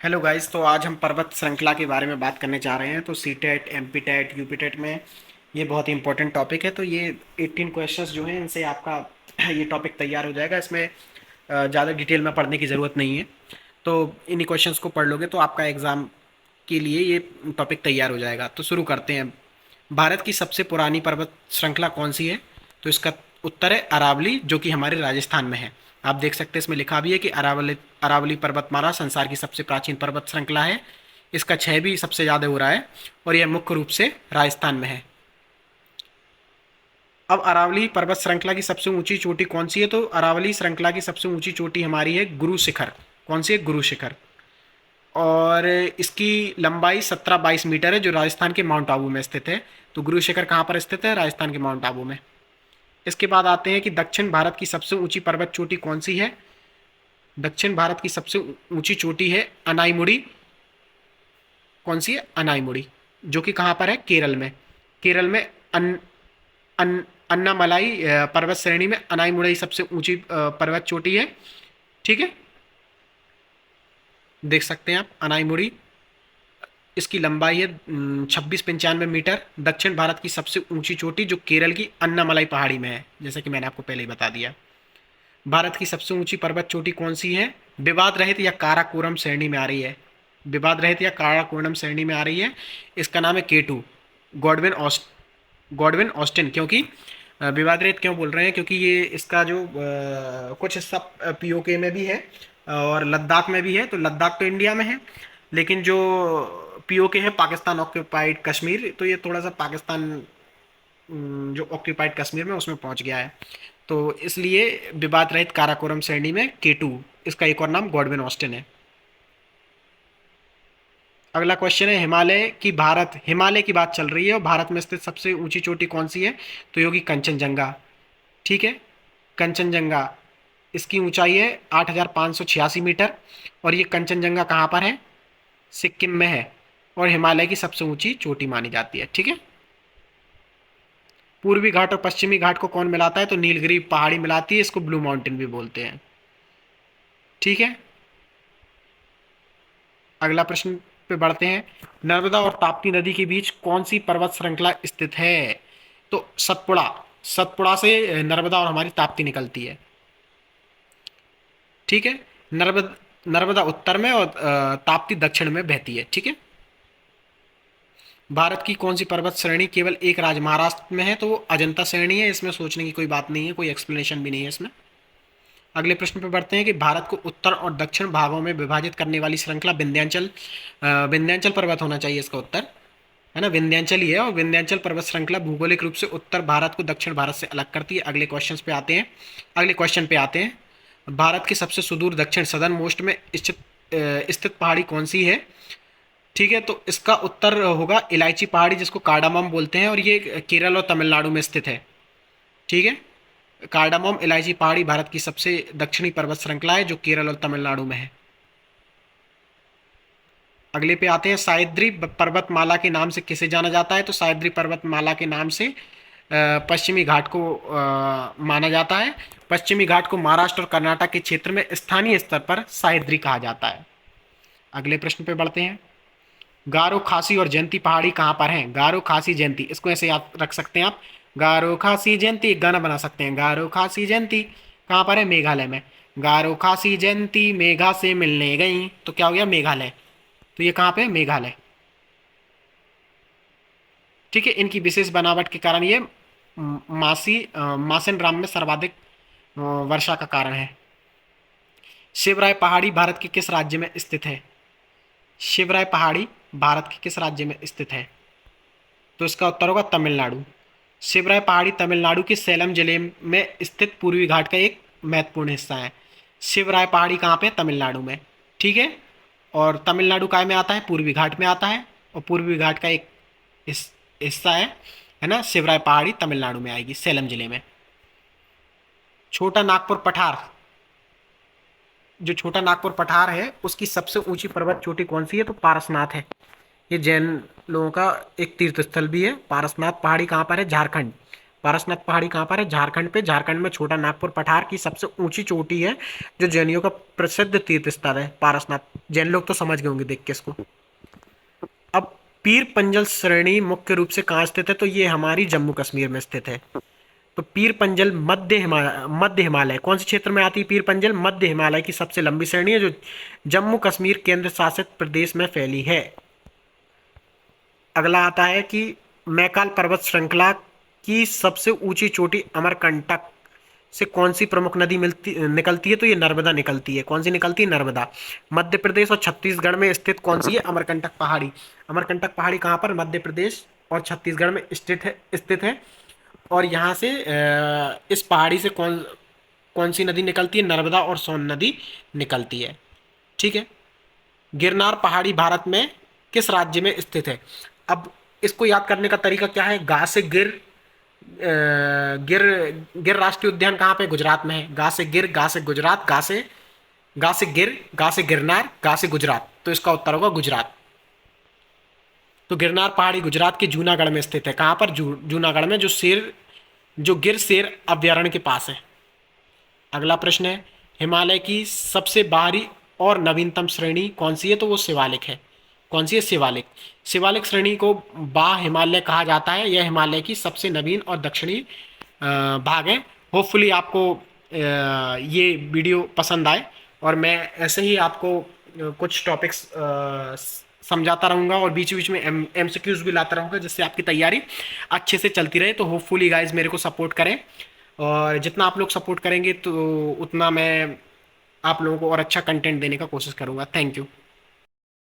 Hello guys. तो आज हम पर्वत श्रृंखला के बारे में बात करने जा रहे हैं। तो C TET, M P TET, U P TET में ये बहुत ही इंपॉर्टेंट टॉपिक है। तो ये 18 क्वेश्चंस जो हैं इनसे आपका ये टॉपिक तैयार हो जाएगा। इसमें ज़्यादा डिटेल में पढ़ने की ज़रूरत नहीं है। तो इन्हीं क्वेश्चंस को पढ़ लोगे तो आपका एग्ज़ाम के लिए ये टॉपिक तैयार हो जाएगा। तो शुरू करते हैं। भारत की सबसे पुरानी पर्वत श्रृंखला कौन सी है? तो इसका उत्तर है अरावली, जो कि हमारे राजस्थान में है। आप देख सकते हैं इसमें लिखा भी है कि अरावली अरावली पर्वतमाला संसार की सबसे प्राचीन पर्वत श्रृंखला है। इसका क्षय भी सबसे ज़्यादा हो रहा है और यह मुख्य रूप से राजस्थान में है। अब अरावली पर्वत श्रृंखला की सबसे ऊंची चोटी कौन सी है? तो अरावली श्रृंखला की सबसे ऊंची चोटी हमारी है गुरु शिखर। कौन सी है? गुरु शिखर। और इसकी लंबाई 17-22 मीटर है, जो राजस्थान के माउंट आबू में स्थित है। तो गुरु शिखर कहाँ पर स्थित है? राजस्थान के माउंट आबू में। इसके बाद आते हैं कि दक्षिण भारत की सबसे ऊंची पर्वत चोटी कौन सी है? दक्षिण भारत की सबसे ऊंची चोटी है अनाईमुड़ी। कौन सी है? अनाईमुड़ी, जो कि कहाँ पर है? केरल में। केरल में अन्नामलाई पर्वत श्रेणी में अनाईमुड़ी सबसे ऊंची पर्वत चोटी है। ठीक है, देख सकते हैं आप अनाईमुड़ी। इसकी लंबाई है 26-95 मीटर। दक्षिण भारत की सबसे ऊंची चोटी जो केरल की अन्नामलाई पहाड़ी में है, जैसा कि मैंने आपको पहले ही बता दिया। भारत की सबसे ऊंची पर्वत चोटी कौन सी है? विवाद रहित या काराकोरम श्रेणी में आ रही है। विवाद रहित या काराकोरम श्रेणी में आ रही है। इसका नाम है केटू। गॉडविन ऑस्ट गॉडविन ऑस्टिन। क्योंकि विवाद रहित क्यों बोल रहे हैं? क्योंकि ये इसका जो कुछ हिस्सा पीओके में भी है और लद्दाख में भी है। तो लद्दाख तो इंडिया में है, लेकिन जो पीओके है पाकिस्तान ऑक्यूपाइड कश्मीर, तो ये थोड़ा सा पाकिस्तान जो ऑक्यूपाइड कश्मीर में उसमें पहुंच गया है। तो इसलिए विवाद रहित काराकोरम श्रेणी में केटू। इसका एक और नाम गॉडविन ऑस्टिन है। अगला क्वेश्चन है हिमालय की बात चल रही है और भारत में स्थित सबसे ऊंची चोटी कौन सी है? तो योगी कंचनजंगा। ठीक है, कंचनजंगा। इसकी ऊंचाई है 8,586 मीटर। और ये कंचनजंगा कहाँ पर है? सिक्किम में है और हिमालय की सबसे ऊंची चोटी मानी जाती है। ठीक है। पूर्वी घाट और पश्चिमी घाट को कौन मिलाता है? तो नीलगिरी पहाड़ी मिलाती है। इसको ब्लू माउंटेन भी बोलते हैं। ठीक है, अगला प्रश्न पे बढ़ते हैं। नर्मदा और ताप्ती नदी के बीच कौन सी पर्वत श्रृंखला स्थित है? तो सतपुड़ा। सतपुड़ा से नर्मदा और हमारी ताप्ती निकलती है। ठीक है, नर्मदा नर्मदा उत्तर में और ताप्ती दक्षिण में बहती है। ठीक है। भारत की कौन सी पर्वत श्रेणी केवल एक राज्य महाराष्ट्र में है? तो वो अजंता श्रेणी है। इसमें सोचने की कोई बात नहीं है, कोई एक्सप्लेनेशन भी नहीं है इसमें। अगले प्रश्न पर बढ़ते हैं कि भारत को उत्तर और दक्षिण भागों में विभाजित करने वाली श्रृंखला विंध्याचल पर्वत होना चाहिए इसका उत्तर, है ना? विंध्याचल ही है। और विंध्याचल पर्वत श्रृंखला भौगोलिक रूप से उत्तर भारत को दक्षिण भारत से अलग करती है। अगले क्वेश्चन पे आते हैं। भारत के सबसे सुदूर दक्षिण सदर्न मोस्ट में स्थित पहाड़ी कौन सी है? ठीक है, तो इसका उत्तर होगा इलायची पहाड़ी, जिसको कार्डामम बोलते हैं। और ये केरल और तमिलनाडु में स्थित है। ठीक है, कार्डामम इलायची पहाड़ी भारत की सबसे दक्षिणी पर्वत श्रृंखला है, जो केरल और तमिलनाडु में है। अगले पे आते हैं। सायद्री पर्वतमाला के नाम से किसे जाना जाता है? तो सायद्री पर्वतमाला के नाम से पश्चिमी घाट को माना जाता है। पश्चिमी घाट को महाराष्ट्र और कर्नाटक के क्षेत्र में स्थानीय स्तर पर सायद्री कहा जाता है। अगले प्रश्न पे बढ़ते हैं। गारो, खासी और जयंती पहाड़ी कहाँ पर हैं? गारो, खासी, जयंती, इसको ऐसे याद रख सकते हैं आप। गारो, खासी, जयंती, एक गाना बना सकते हैं। गारो, खासी, जयंती कहाँ पर है? मेघालय में। गारो, खासी, जयंती मेघा से मिलने गई। तो क्या हो गया? मेघालय। तो ये कहाँ पे है? मेघालय। ठीक है, इनकी विशेष बनावट के कारण ये मासिन राम में सर्वाधिक वर्षा का कारण है। शिवराय पहाड़ी भारत के किस राज्य में स्थित है? शिवराय पहाड़ी भारत के किस राज्य में स्थित है? तो इसका उत्तर होगा तमिलनाडु। शिवराय पहाड़ी तमिलनाडु के सेलम जिले में स्थित पूर्वी घाट का एक महत्वपूर्ण हिस्सा है। शिवराय पहाड़ी कहाँ पे? तमिलनाडु में। ठीक है, और तमिलनाडु काय में आता है? पूर्वी घाट में आता है। और पूर्वी घाट का एक हिस्सा है ना, शिवराय पहाड़ी तमिलनाडु में आएगी, सेलम जिले में। छोटा नागपुर पठार, जो छोटा नागपुर पठार है उसकी सबसे ऊंची पर्वत चोटी कौन सी है? तो पारसनाथ है। ये जैन लोगों का एक तीर्थ स्थल भी है। पारसनाथ पहाड़ी कहाँ पर है? झारखंड। पारसनाथ पहाड़ी कहाँ पर है? झारखंड पे। झारखंड में छोटा नागपुर पठार की सबसे ऊंची चोटी है, जो जैनियों का प्रसिद्ध तीर्थ स्थल है पारसनाथ। जैन लोग तो समझ गए होंगे देख के इसको। अब पीर पंजल श्रेणी मुख्य रूप से कहाँ स्थित है? तो ये हमारी जम्मू कश्मीर में स्थित है। तो पीर पंजल मध्य हिमालय कौन से क्षेत्र में आती है? पीर पंजल मध्य हिमालय की सबसे लंबी श्रेणी है, जो जम्मू कश्मीर केंद्र शासित प्रदेश में फैली है। अगला आता है कि मैकाल पर्वत श्रृंखला की सबसे ऊंची चोटी अमरकंटक से कौन सी प्रमुख नदी निकलती है? तो ये नर्मदा निकलती है। कौन सी निकलती है? नर्मदा। मध्य प्रदेश और छत्तीसगढ़ में स्थित कौन सी है? अमरकंटक पहाड़ी। अमरकंटक पहाड़ी कहाँ पर? मध्य प्रदेश और छत्तीसगढ़ में स्थित है। और यहाँ से इस पहाड़ी से कौन कौन सी नदी निकलती है? नर्मदा और सोन नदी निकलती है। ठीक है। गिरनार पहाड़ी भारत में किस राज्य में स्थित है? अब इसको याद करने का तरीका क्या है? गा से गिर, गिर गिर राष्ट्रीय उद्यान कहाँ पे? गुजरात में है। गा से गिर, गा से गुजरात, गा से गिर, गा से गिरनार, गा से गुजरात। तो इसका उत्तर होगा गुजरात। तो गिरनार पहाड़ी गुजरात के जूनागढ़ में स्थित है। कहाँ पर? जूनागढ़ में, जो गिर शेर अभ्यारण्य के पास है। अगला प्रश्न है, हिमालय की सबसे बाहरी और नवीनतम श्रेणी कौन सी है? तो वो शिवालिक है। कौन सी है? शिवालिक। शिवालिक श्रेणी को बा हिमालय कहा जाता है। यह हिमालय की सबसे नवीन और दक्षिणी भाग है। होपफुली आपको ये वीडियो पसंद आए, और मैं ऐसे ही आपको कुछ टॉपिक्स समझाता रहूँगा, और बीच बीच में MCQs भी लाता रहूँगा, जिससे आपकी तैयारी अच्छे से चलती रहे। तो होपफुली गाइज मेरे को सपोर्ट करें, और जितना आप लोग सपोर्ट करेंगे तो उतना मैं आप लोगों को और अच्छा कंटेंट देने का कोशिश करूँगा। Thank you.